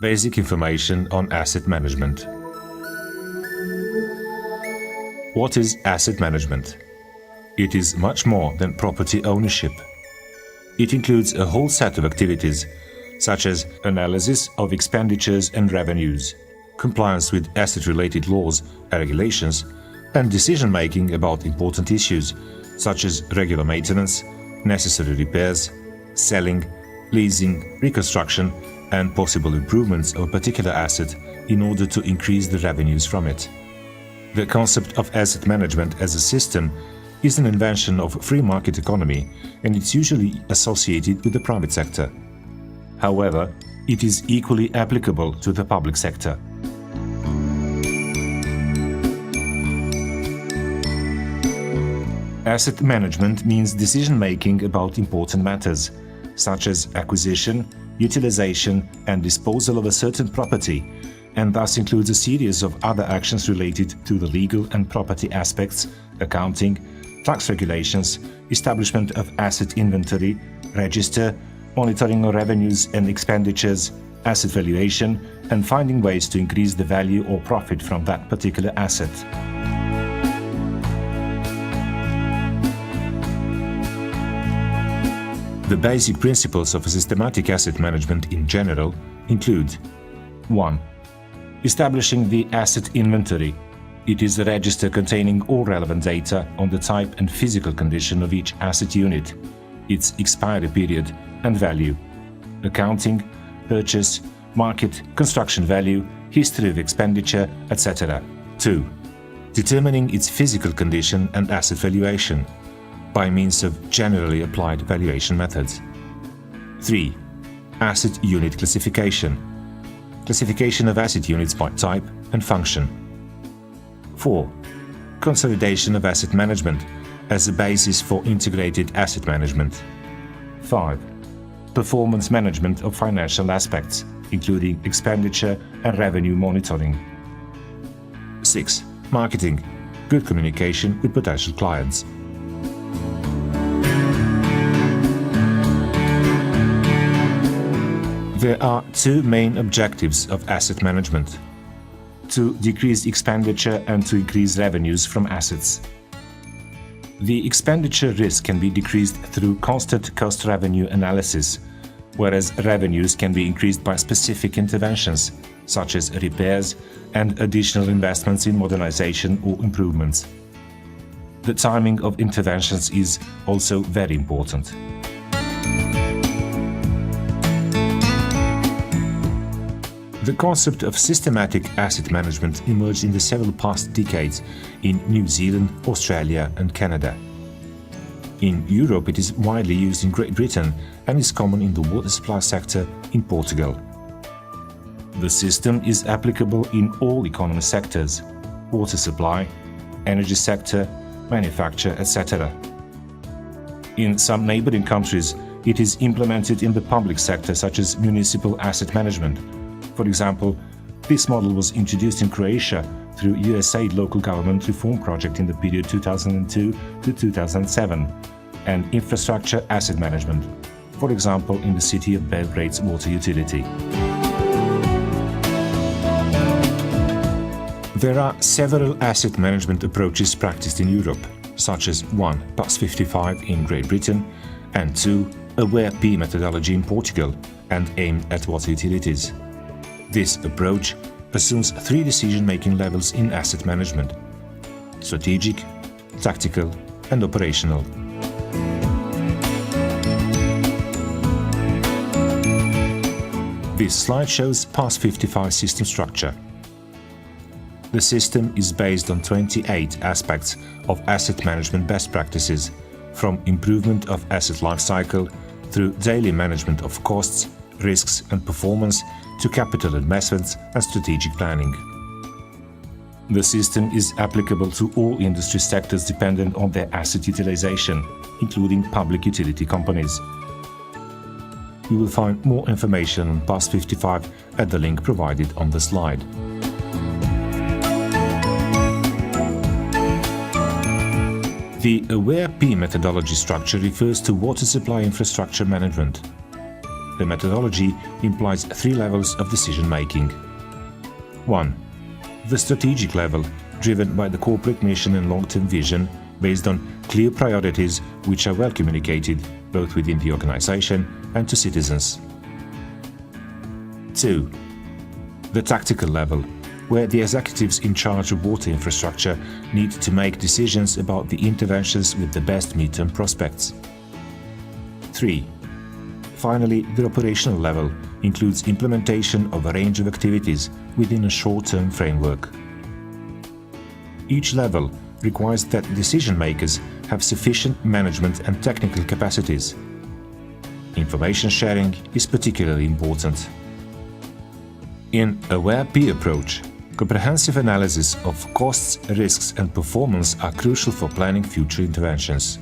Basic information on asset management. What is asset management? It is much more than property ownership. It includes a whole set of activities, such as analysis of expenditures and revenues, compliance with asset-related laws and regulations, and decision-making about important issues, such as regular maintenance, necessary repairs, selling, leasing, reconstruction, and possible improvements of a particular asset in order to increase the revenues from it. The concept of asset management as a system is an invention of free market economy, and it's usually associated with the private sector. However, it is equally applicable to the public sector. Asset management means decision-making about important matters, such as acquisition, utilization, and disposal of a certain property, and thus includes a series of other actions related to the legal and property aspects, accounting, tax regulations, establishment of asset inventory, register, monitoring of revenues and expenditures, asset valuation, and finding ways to increase the value or profit from that particular asset. The basic principles of systematic asset management in general include: 1. Establishing the asset inventory. It is a register containing all relevant data on the type and physical condition of each asset unit, its expiry period and value, accounting, purchase, market, construction value, history of expenditure, etc. 2. Determining its physical condition and asset valuation by means of generally applied valuation methods. 3. Asset unit classification. Classification of asset units by type and function. 4. Consolidation of asset management as a basis for integrated asset management. 5. Performance management of financial aspects, including expenditure and revenue monitoring. 6. Marketing. Good communication with potential clients. There are two main objectives of asset management: to decrease expenditure and to increase revenues from assets. The expenditure risk can be decreased through constant cost-revenue analysis, whereas revenues can be increased by specific interventions, such as repairs and additional investments in modernization or improvements. The timing of interventions is also very important. The concept of systematic asset management emerged in the several past decades in New Zealand, Australia, and Canada. In Europe, it is widely used in Great Britain and is common in the water supply sector in Portugal. The system is applicable in all economy sectors: water supply, energy sector, manufacture, etc. In some neighboring countries, it is implemented in the public sector, such as municipal asset management. For example, this model was introduced in Croatia through USAID local government reform project in the period 2002 to 2007, and infrastructure asset management, for example in the city of Belgrade's water utility. There are several asset management approaches practiced in Europe, such as 1. PAS 55 in Great Britain, and 2. AWARE-P methodology in Portugal, and aimed at water utilities. This approach assumes 3 decision-making levels in asset management: strategic, tactical, and operational. This slide shows PAS 55 system structure. The system is based on 28 aspects of asset management best practices, from improvement of asset lifecycle through daily management of costs, risks and performance to capital investments and strategic planning. The system is applicable to all industry sectors dependent on their asset utilization, including public utility companies. You will find more information on PAS 55 at the link provided on the slide. The AWARE-P methodology structure refers to water supply infrastructure management. The methodology implies 3 levels of decision-making. 1. The strategic level, driven by the corporate mission and long-term vision, based on clear priorities which are well communicated both within the organization and to citizens. 2. The tactical level, where the executives in charge of water infrastructure need to make decisions about the interventions with the best midterm prospects. 3. Finally, the operational level includes implementation of a range of activities within a short-term framework. Each level requires that decision-makers have sufficient management and technical capacities. Information sharing is particularly important. In AWARE-P approach, comprehensive analysis of costs, risks and performance are crucial for planning future interventions.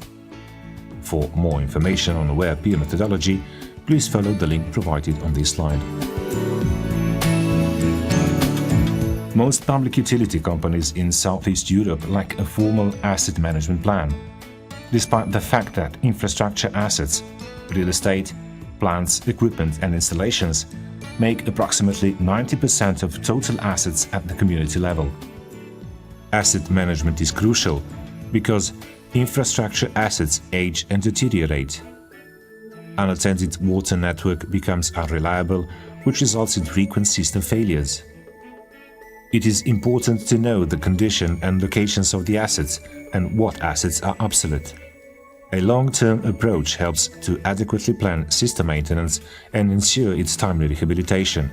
For more information on AWARE-P methodology, please follow the link provided on this slide. Most public utility companies in Southeast Europe lack a formal asset management plan, despite the fact that infrastructure assets, real estate, plants, equipment and installations make approximately 90% of total assets at the community level. Asset management is crucial because infrastructure assets age and deteriorate. Unattended water network becomes unreliable, which results in frequent system failures. It is important to know the condition and locations of the assets and what assets are obsolete. A long-term approach helps to adequately plan system maintenance and ensure its timely rehabilitation.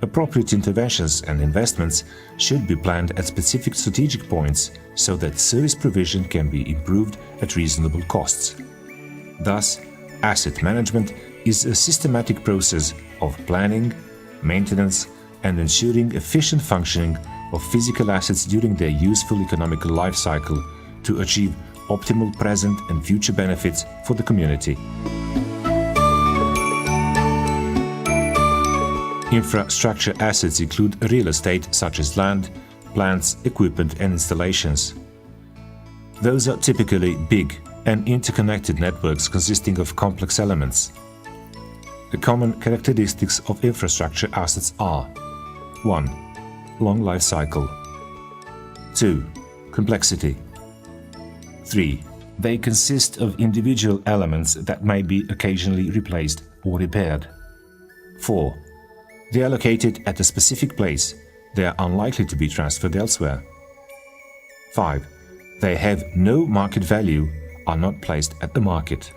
Appropriate interventions and investments should be planned at specific strategic points so that service provision can be improved at reasonable costs. Thus, asset management is a systematic process of planning, maintenance, and ensuring efficient functioning of physical assets during their useful economical life cycle to achieve optimal present and future benefits for the community. Infrastructure assets include real estate such as land, plants, equipment and installations. Those are typically big and interconnected networks consisting of complex elements. The common characteristics of infrastructure assets are: 1. Long life cycle. 2. Complexity. 3. They consist of individual elements that may be occasionally replaced or repaired. 4. They are located at a specific place. They are unlikely to be transferred elsewhere. 5. They have no market value, are not placed at the market.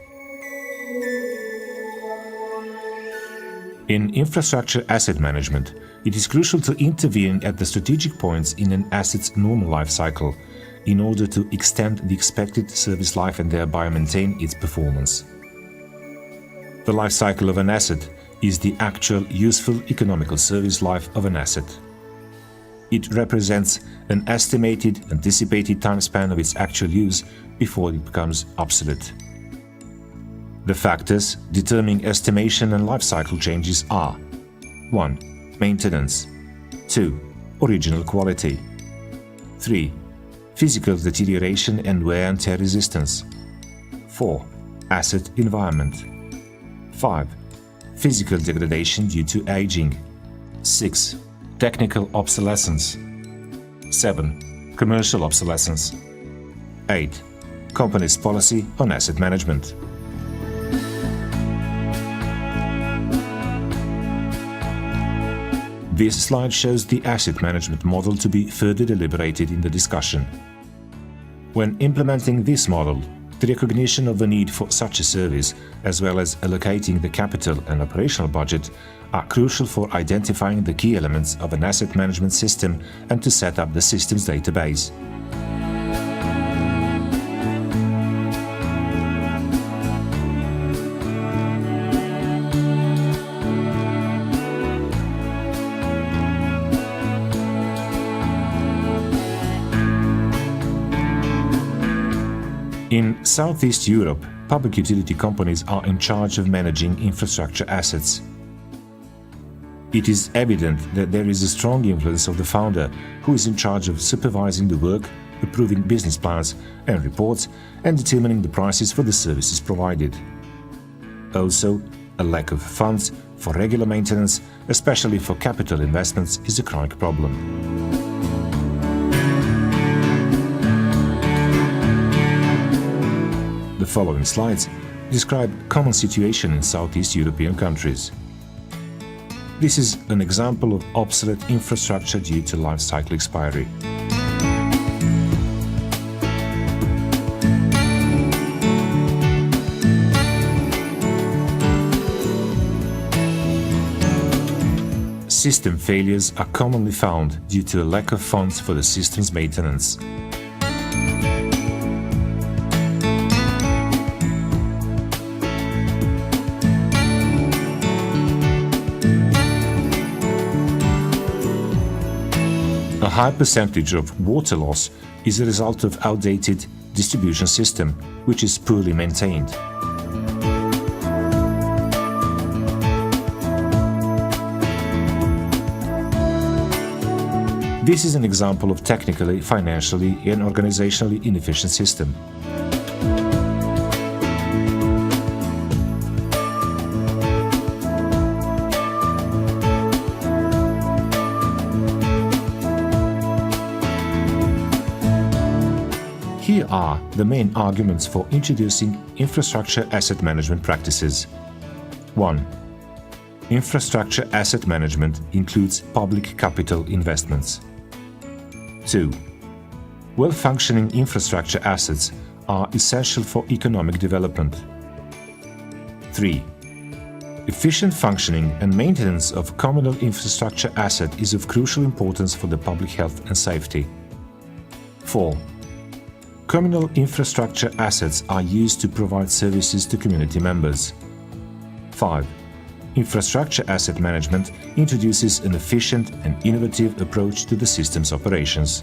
In infrastructure asset management, it is crucial to intervene at the strategic points in an asset's normal life cycle in order to extend the expected service life and thereby maintain its performance. The life cycle of an asset is the actual useful economical service life of an asset. It represents an estimated, anticipated time span of its actual use before it becomes obsolete. The factors determining estimation and life cycle changes are: 1. Maintenance. 2. Original quality. 3. Physical deterioration and wear and tear resistance. 4. Asset environment. 5. Physical degradation due to aging. 6. Technical obsolescence. 7. Commercial obsolescence. 8. Company's policy on asset management. This slide shows the asset management model to be further deliberated in the discussion. When implementing this model, the recognition of the need for such a service, as well as allocating the capital and operational budget, are crucial for identifying the key elements of an asset management system and to set up the system's database. In Southeast Europe, public utility companies are in charge of managing infrastructure assets. It is evident that there is a strong influence of the founder, who is in charge of supervising the work, approving business plans and reports, and determining the prices for the services provided. Also, A lack of funds for regular maintenance, especially for capital investments, is a chronic problem. The following slides describe common situation in Southeast European countries. This is an example of obsolete infrastructure due to life cycle expiry. System failures are commonly found due to a lack of funds for the system's maintenance. A high percentage of water loss is a result of outdated distribution system, which is poorly maintained. This is an example of technically, financially, and organizationally inefficient system. Here are the main arguments for introducing infrastructure asset management practices. 1. Infrastructure asset management includes public capital investments. 2. Well-functioning infrastructure assets are essential for economic development. 3. Efficient functioning and maintenance of communal infrastructure asset is of crucial importance for the public health and safety. 4. Communal infrastructure assets are used to provide services to community members. 5. Infrastructure asset management introduces an efficient and innovative approach to the system's operations.